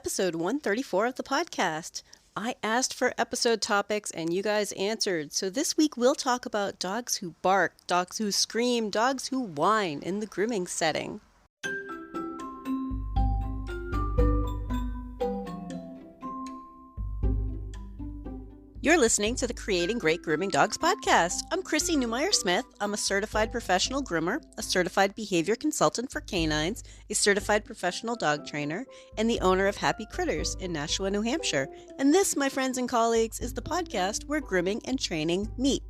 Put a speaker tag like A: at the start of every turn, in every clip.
A: episode 134 of the podcast. I asked for episode topics and you guys answered. So this week we'll talk about dogs who bark, dogs who scream, dogs who whine in the grooming setting. You're listening to the Creating Great Grooming Dogs podcast. I'm Chrissy Newmeyer-Smith. I'm a certified professional groomer, a certified behavior consultant for canines, a certified professional dog trainer, and the owner of Happy Critters in Nashua, New Hampshire. And this, my friends and colleagues, is the podcast where grooming and training meet.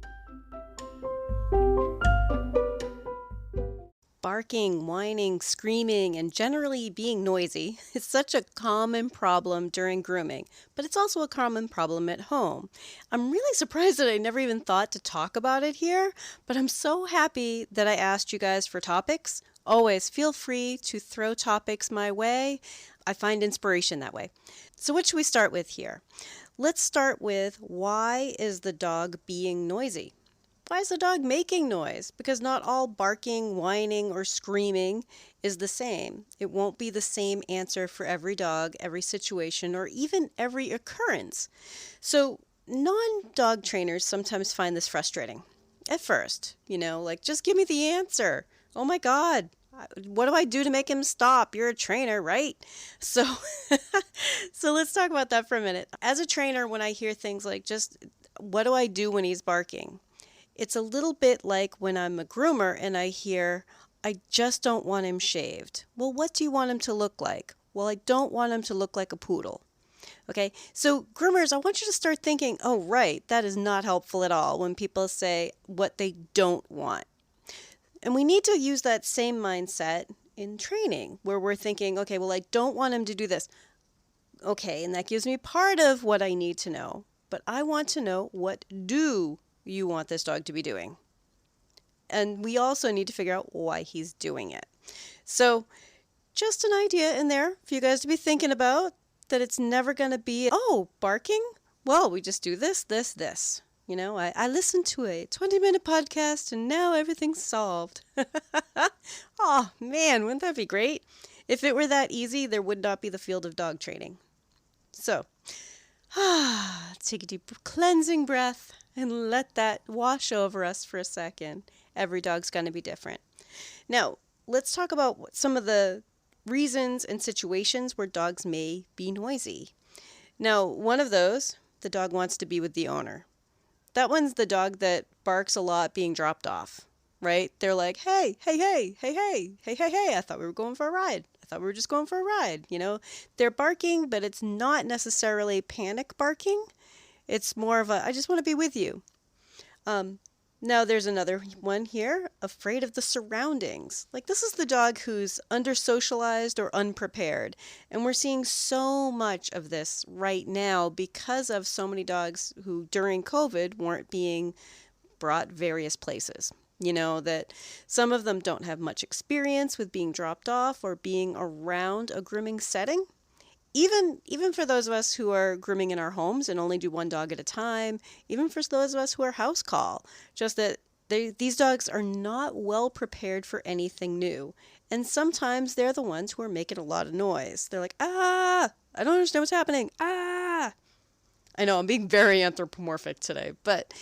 A: Barking, whining, screaming, and generally being noisy is such a common problem during grooming, but it's also a common problem at home. I'm really surprised that I never even thought to talk about it here, but I'm so happy that I asked you guys for topics. Always feel free to throw topics my way. I find inspiration that way. So what should we start with here? Let's start with, why is the dog being noisy? Why is the dog making noise? Because not all barking, whining, or screaming is the same. It won't be the same answer for every dog, every situation, or even every occurrence. So non-dog trainers sometimes find this frustrating. At first, just give me the answer. Oh my God, what do I do to make him stop? You're a trainer, right? So let's talk about that for a minute. As a trainer, when I hear things like, what do I do when he's barking? It's a little bit like when I'm a groomer and I hear, I just don't want him shaved. Well, what do you want him to look like? Well, I don't want him to look like a poodle. Okay, so groomers, I want you to start thinking, oh, right, that is not helpful at all when people say what they don't want. And we need to use that same mindset in training where we're thinking, okay, well, I don't want him to do this. Okay, and that gives me part of what I need to know, but I want to know, what do you want this dog to be doing? And we also need to figure out why he's doing it. So just an idea in there for you guys to be thinking about, that it's never going to be, oh, barking? Well, we just do this. I listened to a 20-minute podcast and now everything's solved. Oh, man, wouldn't that be great? If it were that easy, there would not be the field of dog training. So, take a deep cleansing breath and let that wash over us for a second. Every dog's going to be different. Now, let's talk about some of the reasons and situations where dogs may be noisy. Now, one of those, the dog wants to be with the owner. That one's the dog that barks a lot being dropped off, right? They're like, hey, I thought we were going for a ride. I thought we were just going for a ride. They're barking, but it's not necessarily panic barking. It's more of a, I just want to be with you. Now there's another one here, afraid of the surroundings. Like, this is the dog who's under-socialized or unprepared. And we're seeing so much of this right now because of so many dogs who during COVID weren't being brought various places. That some of them don't have much experience with being dropped off or being around a grooming setting. Even for those of us who are grooming in our homes and only do one dog at a time, even for those of us who are house call, just that these dogs are not well prepared for anything new. And sometimes they're the ones who are making a lot of noise. They're like, I don't understand what's happening. I know I'm being very anthropomorphic today, but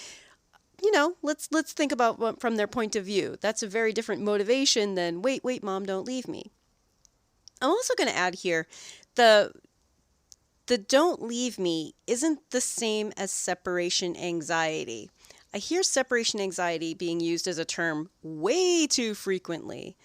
A: let's think about from their point of view. That's a very different motivation than, wait, Mom, don't leave me. I'm also going to add here, the don't leave me isn't the same as separation anxiety. I hear separation anxiety being used as a term way too frequently.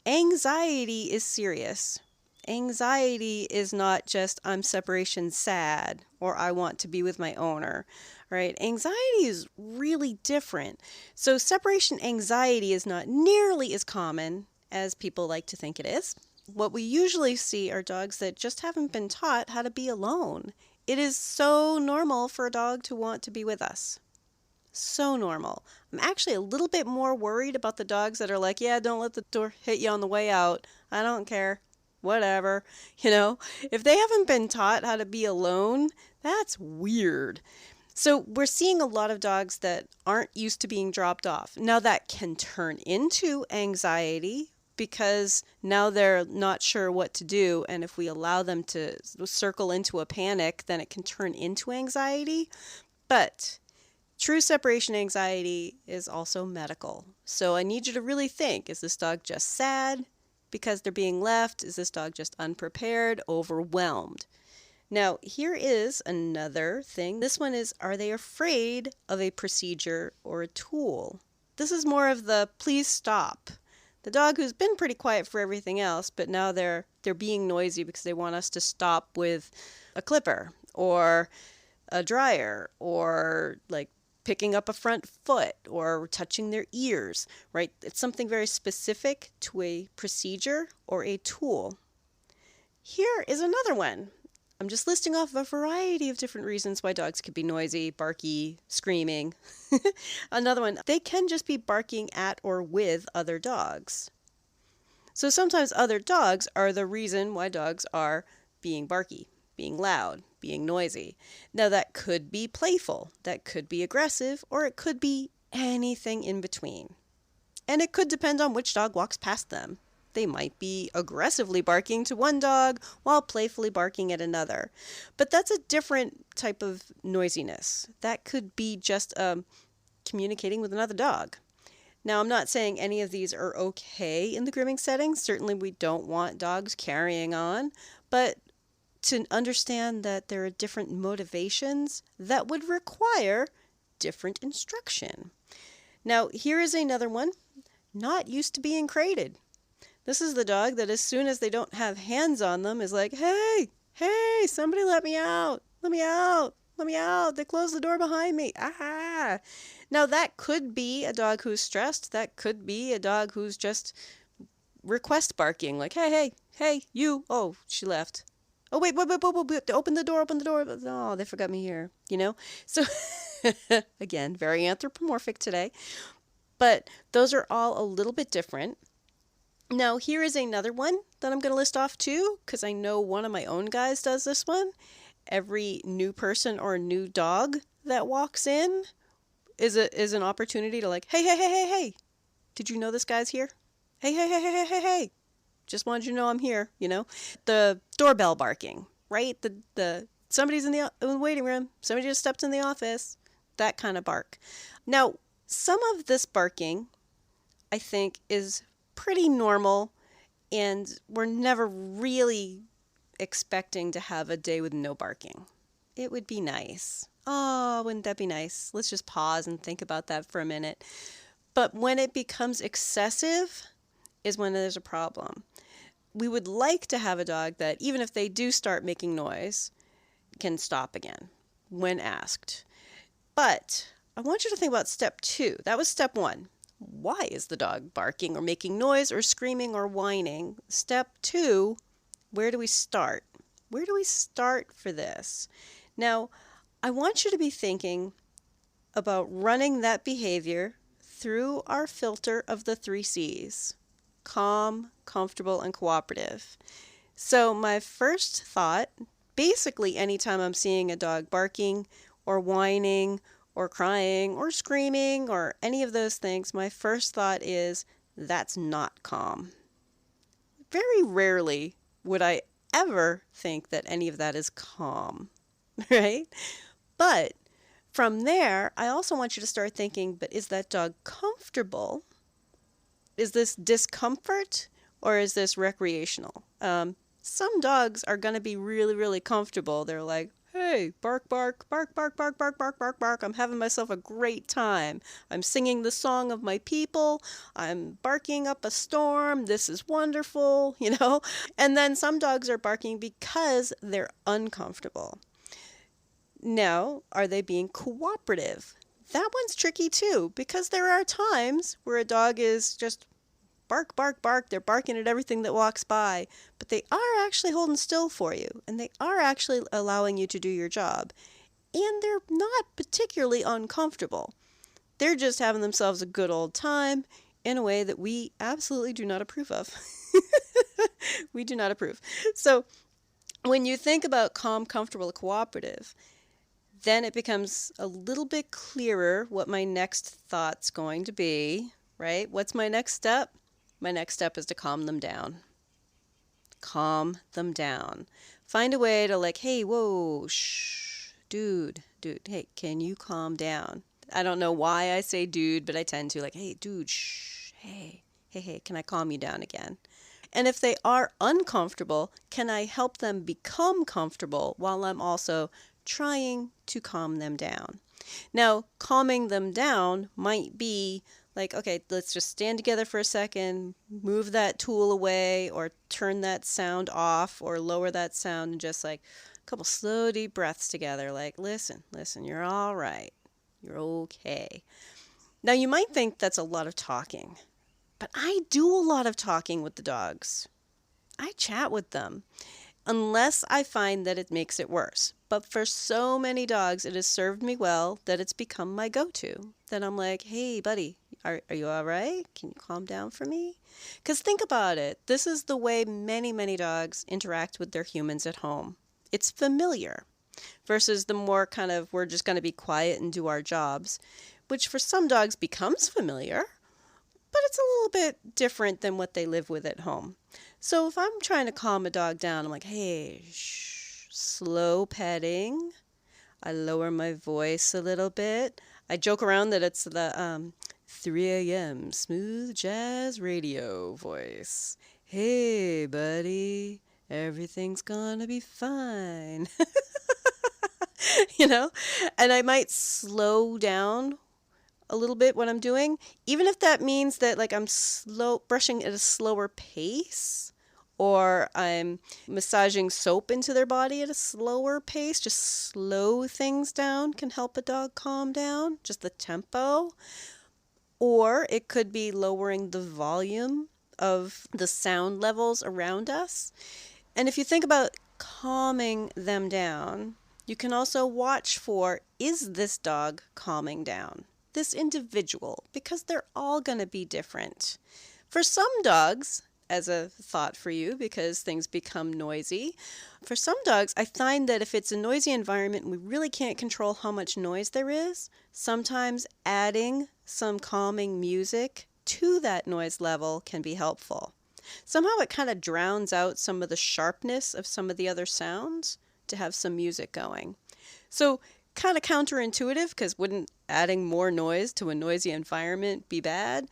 A: Anxiety is serious. Anxiety is not just, I'm separation sad or I want to be with my owner, right? Anxiety is really different. So separation anxiety is not nearly as common as people like to think it is. What we usually see are dogs that just haven't been taught how to be alone. It is so normal for a dog to want to be with us. So normal. I'm actually a little bit more worried about the dogs that are like, yeah, don't let the door hit you on the way out. I don't care. Whatever. If they haven't been taught how to be alone, that's weird. So we're seeing a lot of dogs that aren't used to being dropped off. Now that can turn into anxiety because now they're not sure what to do. And if we allow them to circle into a panic, then it can turn into anxiety. But true separation anxiety is also medical. So I need you to really think, is this dog just sad because they're being left? Is this dog just unprepared, overwhelmed? Now, here is another thing. This one is, are they afraid of a procedure or a tool? This is more of the please stop. The dog who's been pretty quiet for everything else, but now they're being noisy because they want us to stop with a clipper or a dryer or like picking up a front foot or touching their ears, right? It's something very specific to a procedure or a tool. Here is another one. I'm just listing off a variety of different reasons why dogs could be noisy, barky, screaming. Another one, they can just be barking at or with other dogs. So sometimes other dogs are the reason why dogs are being barky, being loud, being noisy. Now that could be playful, that could be aggressive, or it could be anything in between. And it could depend on which dog walks past them. They might be aggressively barking to one dog while playfully barking at another. But that's a different type of noisiness. That could be just communicating with another dog. Now, I'm not saying any of these are okay in the grooming setting. Certainly, we don't want dogs carrying on. But to understand that there are different motivations that would require different instruction. Now, here is another one. Not used to being crated. This is the dog that as soon as they don't have hands on them is like, hey, somebody let me out, let me out, let me out. They closed the door behind me. Ah. Now that could be a dog who's stressed. That could be a dog who's just request barking, like, hey, you. Oh, she left. Oh, wait, open the door. Oh, they forgot me here, So, again, very anthropomorphic today. But those are all a little bit different. Now, here is another one that I'm going to list off too, because I know one of my own guys does this one. Every new person or new dog that walks in is an opportunity to like, hey, did you know this guy's here? Hey, just wanted you to know I'm here, The doorbell barking, right? The somebody's in the waiting room, somebody just stepped in the office, that kind of bark. Now, some of this barking, I think, is pretty normal, and we're never really expecting to have a day with no barking. It would be nice. Oh, wouldn't that be nice? Let's just pause and think about that for a minute. But when it becomes excessive is when there's a problem. We would like to have a dog that, even if they do start making noise, can stop again when asked. But I want you to think about step 2. That was step 1. Why is the dog barking or making noise or screaming or whining? Step 2, where do we start? Where do we start for this? Now, I want you to be thinking about running that behavior through our filter of the 3 C's: calm, comfortable, and cooperative. So my first thought, basically anytime I'm seeing a dog barking or whining or crying or screaming or any of those things, my first thought is, that's not calm. Very rarely would I ever think that any of that is calm, right? But from there, I also want you to start thinking, but is that dog comfortable? Is this discomfort or is this recreational? Some dogs are going to be really, really comfortable. They're like, hey, bark, bark, bark, bark, bark, bark, bark, bark, bark. I'm having myself a great time. I'm singing the song of my people. I'm barking up a storm. This is wonderful, And then some dogs are barking because they're uncomfortable. Now, are they being cooperative? That one's tricky too, because there are times where a dog is just bark, bark, bark. They're barking at everything that walks by, but they are actually holding still for you, and they are actually allowing you to do your job. And they're not particularly uncomfortable. They're just having themselves a good old time in a way that we absolutely do not approve of. We do not approve. So when you think about calm, comfortable, cooperative, then it becomes a little bit clearer what my next thought's going to be, right? What's my next step? my next step is to calm them down. Calm them down. Find a way to like, hey, whoa, shh, dude, hey, can you calm down? I don't know why I say dude, but I tend to like, hey, dude, shh, hey, can I calm you down again? And if they are uncomfortable, can I help them become comfortable while I'm also trying to calm them down? Now, calming them down might be like, okay, let's just stand together for a second, move that tool away, or turn that sound off, or lower that sound, and just like a couple slow, deep breaths together. Like, listen, you're all right. You're okay. Now, you might think that's a lot of talking, but I do a lot of talking with the dogs. I chat with them, unless I find that it makes it worse. But for so many dogs, it has served me well that it's become my go-to. Then I'm like, hey, buddy, are you all right? Can you calm down for me? Because think about it. This is the way many, many dogs interact with their humans at home. It's familiar versus the more kind of we're just going to be quiet and do our jobs, which for some dogs becomes familiar, but it's a little bit different than what they live with at home. So if I'm trying to calm a dog down, I'm like, hey, shh, slow petting. I lower my voice a little bit. I joke around that it's the 3 a.m. smooth jazz radio voice. Hey, buddy, everything's gonna be fine. you know? And I might slow down a little bit what I'm doing, even if that means that like I'm brushing at a slower pace, or I'm massaging soap into their body at a slower pace. Just slow things down can help a dog calm down, just the tempo. Or it could be lowering the volume of the sound levels around us. And if you think about calming them down, you can also watch for, is this dog calming down? This individual, because they're all going to be different. For some dogs, as a thought for you, because things become noisy, for some dogs, I find that if it's a noisy environment and we really can't control how much noise there is, sometimes adding some calming music to that noise level can be helpful. Somehow it kind of drowns out some of the sharpness of some of the other sounds to have some music going. So kind of counterintuitive, because wouldn't adding more noise to a noisy environment be bad?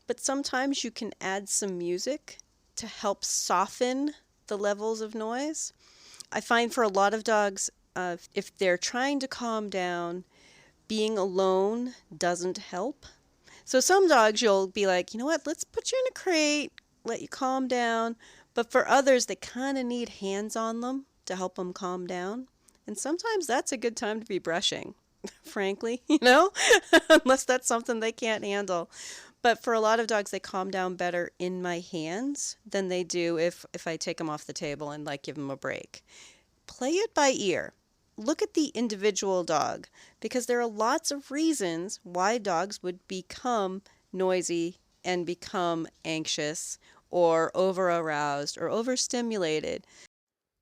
A: But sometimes you can add some music to help soften the levels of noise. I find for a lot of dogs, if they're trying to calm down, being alone doesn't help. So some dogs you'll be like, you know what, let's put you in a crate, let you calm down. But for others, they kind of need hands on them to help them calm down. And sometimes that's a good time to be brushing, frankly, unless that's something they can't handle. But for a lot of dogs, they calm down better in my hands than they do if I take them off the table and like give them a break. Play it by ear. Look at the individual dog, because there are lots of reasons why dogs would become noisy and become anxious or over-aroused or overstimulated.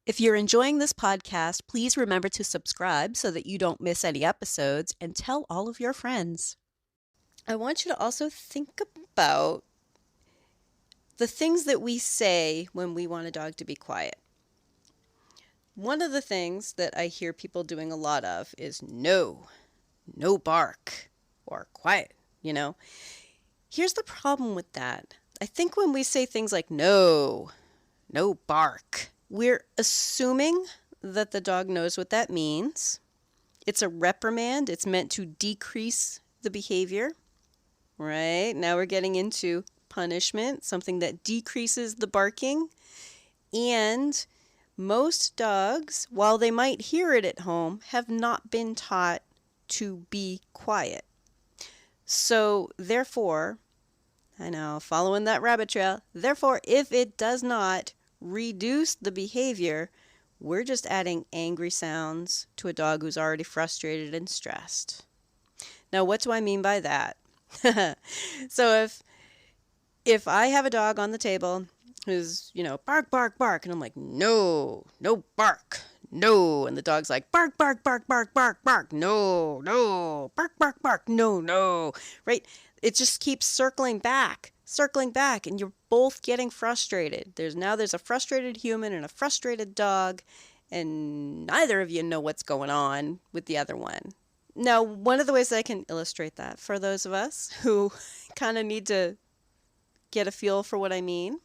A: If you're enjoying this podcast, please remember to subscribe so that you don't miss any episodes, and tell all of your friends. I want you to also think about the things that we say when we want a dog to be quiet. One of the things that I hear people doing a lot of is no bark, or quiet, Here's the problem with that. I think when we say things like no bark, we're assuming that the dog knows what that means. It's a reprimand. It's meant to decrease the behavior, right? Now we're getting into punishment, something that decreases the barking. And most dogs, while they might hear it at home, have not been taught to be quiet. So therefore, I know, following that rabbit trail, therefore, if it does not reduce the behavior, we're just adding angry sounds to a dog who's already frustrated and stressed. Now, what do I mean by that? So if I have a dog on the table who's, bark, bark, bark, and I'm like, no bark, no, and the dog's like, bark, bark, bark, bark, bark, bark, no, bark, bark, bark, no, right? It just keeps circling back. circling back, and you're both getting frustrated. There's a frustrated human and a frustrated dog, and neither of you know what's going on with the other one. Now, one of the ways that I can illustrate that for those of us who kind of need to get a feel for what I mean,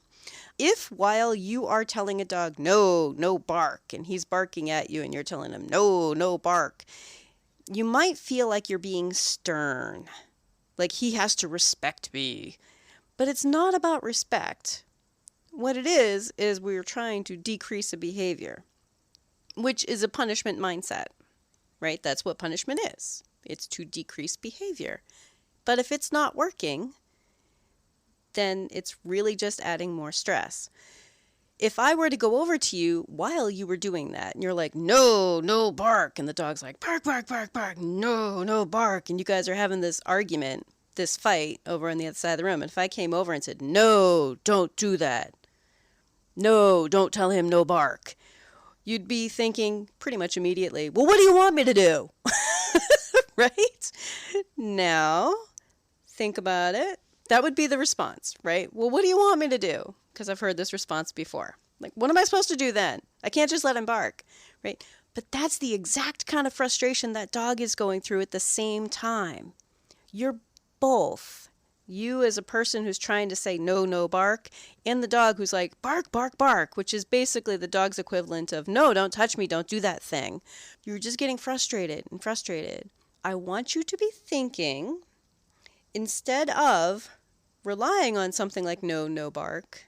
A: if while you are telling a dog, no, no bark, and he's barking at you and you're telling him, no, no bark, you might feel like you're being stern, like he has to respect me. But it's not about respect. What it is we're trying to decrease a behavior, which is a punishment mindset, right? That's what punishment is. It's to decrease behavior. But if it's not working, then it's really just adding more stress. If I were to go over to you while you were doing that, and you're like, no, no bark, and the dog's like, bark, bark, bark, bark, no, no bark, and you guys are having this argument, this fight over on the other side of the room, and if I came over and said, no, don't do that, no, don't tell him no bark, you'd be thinking pretty much immediately, well, what do you want me to do? Right? Now, think about it. That would be the response, right? Well, what do you want me to do? Because I've heard this response before. Like, what am I supposed to do then? I can't just let him bark, right? But that's the exact kind of frustration that dog is going through at the same time. You're both, you as a person who's trying to say no, no bark, and the dog who's like, bark, bark, bark, which is basically the dog's equivalent of, no, don't touch me, don't do that thing. You're just getting frustrated and frustrated. I want you to be thinking, instead of relying on something like no, no bark,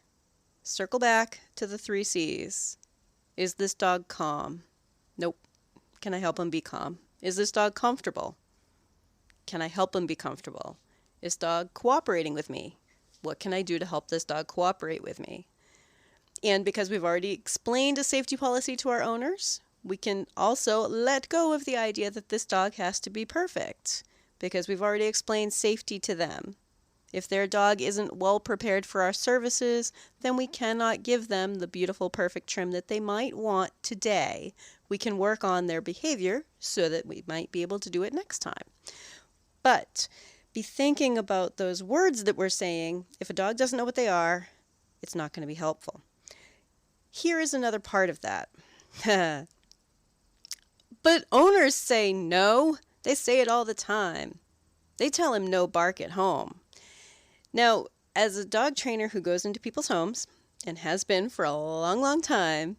A: circle back to the 3 C's. Is this dog calm? Nope. Can I help him be calm? Is this dog comfortable? Can I help him be comfortable? Is dog cooperating with me? What can I do to help this dog cooperate with me? And because we've already explained a safety policy to our owners, we can also let go of the idea that this dog has to be perfect, because we've already explained safety to them. If their dog isn't well prepared for our services, then we cannot give them the beautiful, perfect trim that they might want today. We can work on their behavior so that we might be able to do it next time. But be thinking about those words that we're saying. If a dog doesn't know what they are, it's not going to be helpful. Here is another part of that. But owners say no. They say it all the time. They tell him no bark at home. Now, as a dog trainer who goes into people's homes, and has been for a long, long time,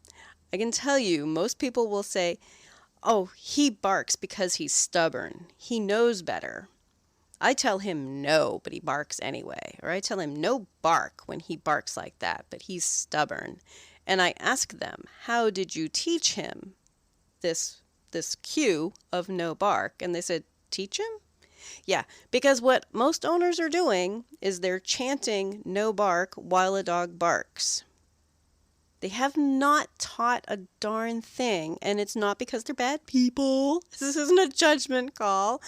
A: I can tell you most people will say, oh, he barks because he's stubborn. He knows better. I tell him no, but he barks anyway. Or I tell him no bark when he barks like that, but he's stubborn. And I ask them, how did you teach him this cue of no bark? And they said, teach him? Yeah, because what most owners are doing is they're chanting no bark while a dog barks. They have not taught a darn thing, and it's not because they're bad people. This isn't a judgment call.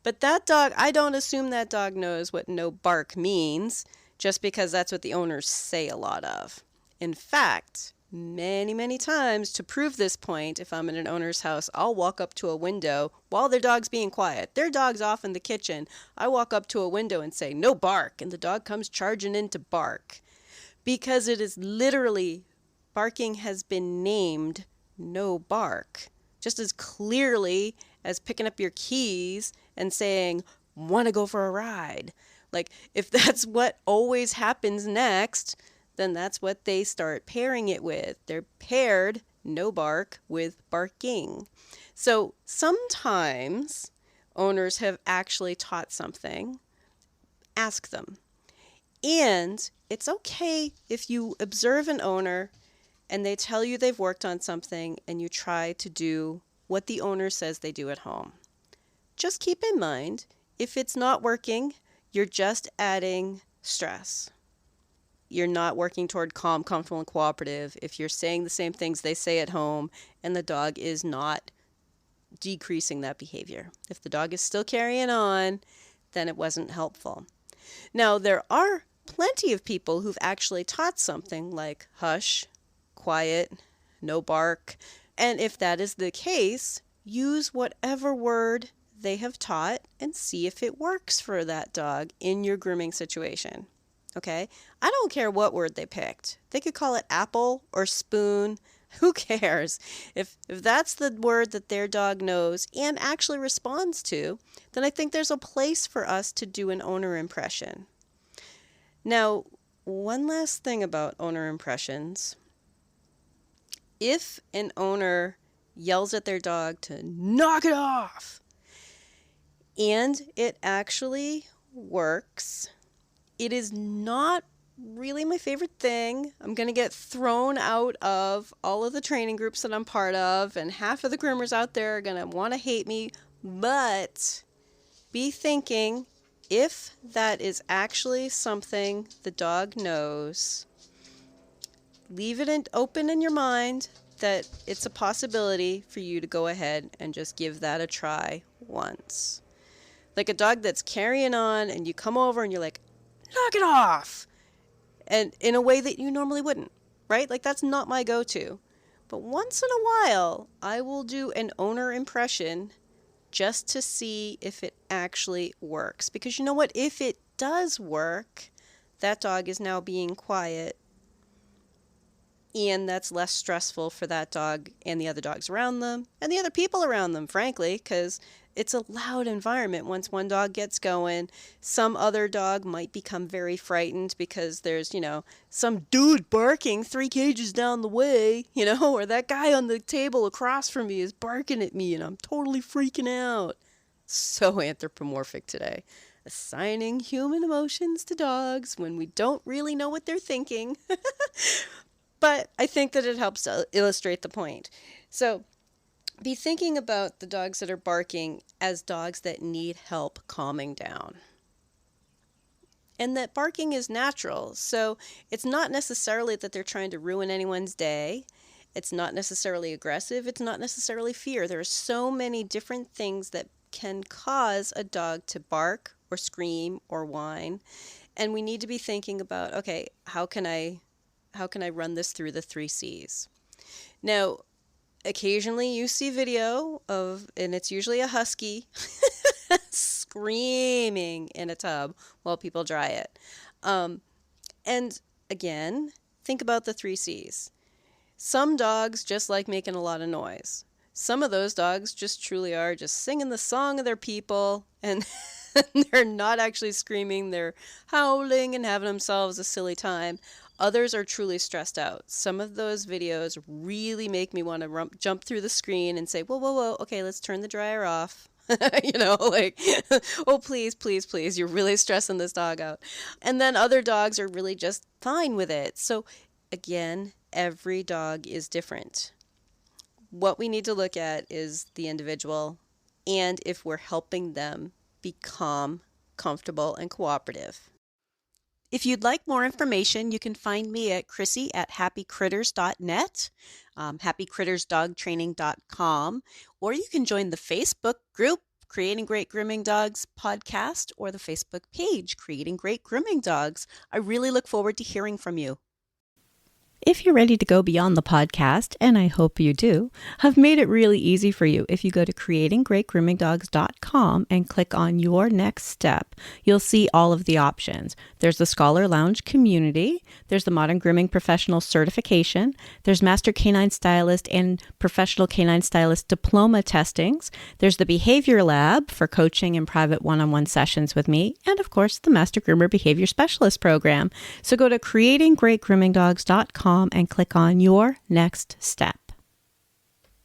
A: But that dog, I don't assume that dog knows what no bark means, just because that's what the owners say a lot of. In fact, many, many times to prove this point, if I'm in an owner's house, I'll walk up to a window while their dog's being quiet. Their dog's off in the kitchen. I walk up to a window and say, no bark, and the dog comes charging in to bark. Because it is literally, barking has been named no bark. Just as clearly as picking up your keys and saying, want to go for a ride. Like, if that's what always happens next, then that's what they start pairing it with. They're paired no bark with barking. So sometimes owners have actually taught something. Ask them. And it's okay if you observe an owner and they tell you they've worked on something and you try to do what the owner says they do at home. Just keep in mind, if it's not working, you're just adding stress. You're not working toward calm, comfortable, and cooperative if you're saying the same things they say at home and the dog is not decreasing that behavior. If the dog is still carrying on, then it wasn't helpful. Now, there are plenty of people who've actually taught something like hush, quiet, no bark. And if that is the case, use whatever word they have taught and see if it works for that dog in your grooming situation. Okay? I don't care what word they picked. They could call it apple or spoon. Who cares? If that's the word that their dog knows and actually responds to, then I think there's a place for us to do an owner impression. Now, one last thing about owner impressions. If an owner yells at their dog to knock it off and it actually works, it is not really my favorite thing. I'm going to get thrown out of all of the training groups that I'm part of, and half of the groomers out there are going to want to hate me, but be thinking if that is actually something the dog knows, leave it open in your mind that it's a possibility for you to go ahead and just give that a try once. Like a dog that's carrying on and you come over and you're like, knock it off! And in a way that you normally wouldn't, right? Like that's not my go-to. But once in a while, I will do an owner impression just to see if it actually works. Because you know what? If it does work, that dog is now being quiet. And that's less stressful for that dog and the other dogs around them and the other people around them, frankly, because it's a loud environment. Once one dog gets going, some other dog might become very frightened because there's, some dude barking 3 cages down the way, or that guy on the table across from me is barking at me and I'm totally freaking out. So anthropomorphic today. Assigning human emotions to dogs when we don't really know what they're thinking. But I think that it helps to illustrate the point. So be thinking about the dogs that are barking as dogs that need help calming down. And that barking is natural. So it's not necessarily that they're trying to ruin anyone's day. It's not necessarily aggressive. It's not necessarily fear. There are so many different things that can cause a dog to bark or scream or whine. And we need to be thinking about, okay, how can I run this through the 3 C's? Now, occasionally you see video and it's usually a husky screaming in a tub while people dry it. And again, think about the 3 C's. Some dogs just like making a lot of noise. Some of those dogs just truly are just singing the song of their people, and they're not actually screaming. They're howling and having themselves a silly time. Others are truly stressed out. Some of those videos really make me want to jump through the screen and say, whoa, okay, let's turn the dryer off. Oh, please, you're really stressing this dog out. And then other dogs are really just fine with it. So again, every dog is different. What we need to look at is the individual and if we're helping them be calm, comfortable, and cooperative. If you'd like more information, you can find me at chrissy@happycritters.net, happycrittersdogtraining.com, or you can join the Facebook group, Creating Great Grooming Dogs podcast, or the Facebook page, Creating Great Grooming Dogs. I really look forward to hearing from you. If you're ready to go beyond the podcast, and I hope you do, I've made it really easy for you. If you go to creatinggreatgroomingdogs.com and click on your next step, you'll see all of the options. There's the Scholar Lounge community, there's the Modern Grooming Professional certification, there's Master Canine Stylist and Professional Canine Stylist diploma testings, there's the Behavior Lab for coaching and private one-on-one sessions with me, and of course the Master Groomer Behavior Specialist program. So go to creatinggreatgroomingdogs.com and click on your next step.